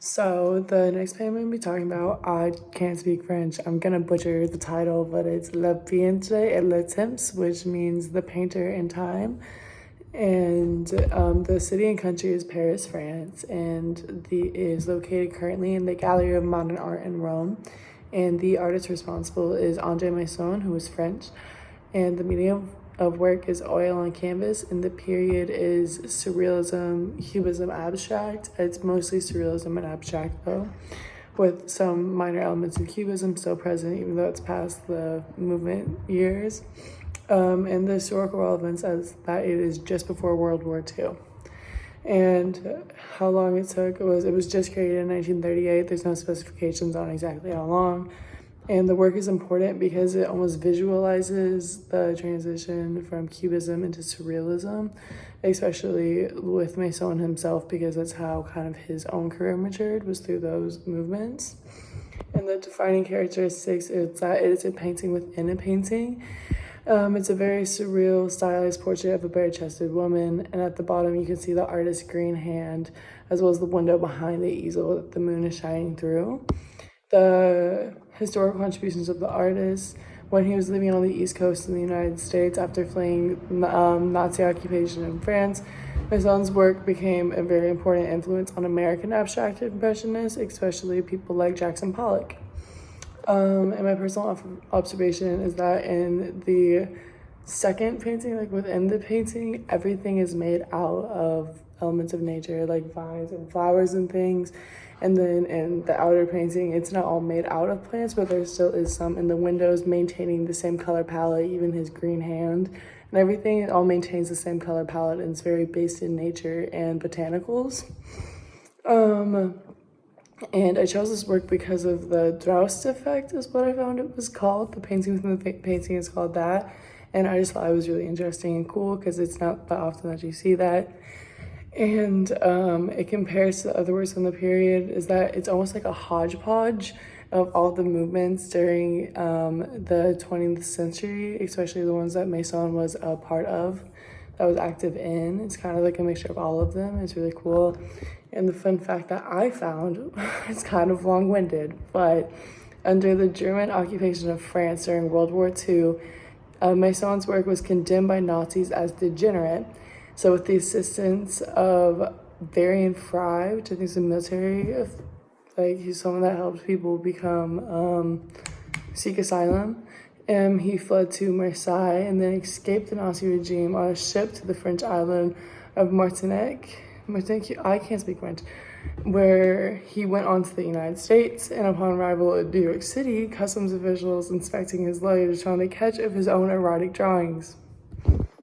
So the next painting I'm gonna be talking about, I can't speak French. I'm gonna butcher the title, but it's Le peintre et le temps, which means the painter in time. And the city and country is Paris, France, and is located currently in the Gallery of Modern Art in Rome. And the artist responsible is Andre Masson, who is French. And the medium of work is oil on canvas, and the period is surrealism, cubism, abstract. It's mostly surrealism and abstract though, with some minor elements of cubism still present, even though it's past the movement years. And the historical relevance as that it is just before World War II. And how long it took it was just created in 1938. There's no specifications on exactly how long. And the work is important because it almost visualizes the transition from Cubism into Surrealism, especially with Masson himself, because that's how kind of his own career matured, was through those movements. And the defining characteristics is that it is a painting within a painting. It's a very surreal, stylized portrait of a bare-chested woman, and at the bottom you can see the artist's green hand, as well as the window behind the easel that the moon is shining through. The historical contributions of the artist: when he was living on the East Coast in the United States after fleeing Nazi occupation in France, Masson's work became a very important influence on American abstract impressionists, especially people like Jackson Pollock. And my personal observation is that in the second painting, like within the painting, everything is made out of elements of nature, like vines and flowers and things. And then in the outer painting, it's not all made out of plants, but there still is some in the windows maintaining the same color palette, even his green hand and everything. It all maintains the same color palette, and it's very based in nature and botanicals. And I chose this work because of the Droust effect, is what I found it was called. The painting within the painting is called that. And I just thought it was really interesting and cool because it's not that often that you see that. And it compares to the other works from the period, is that it's almost like a hodgepodge of all the movements during the 20th century, especially the ones that Masson was a part of, that was active in. It's kind of like a mixture of all of them. It's really cool. And the fun fact that I found, it's kind of long-winded, but under the German occupation of France during World War II, Masson's work was condemned by Nazis as degenerate. So with the assistance of Varian Fry, which I think is a military, like he's someone that helped people seek asylum, he fled to Marseille and then escaped the Nazi regime on a ship to the French island of Martinique, I can't speak French, where he went on to the United States. And upon arrival in New York City, customs officials inspecting his luggage found a catch of his own erotic drawings.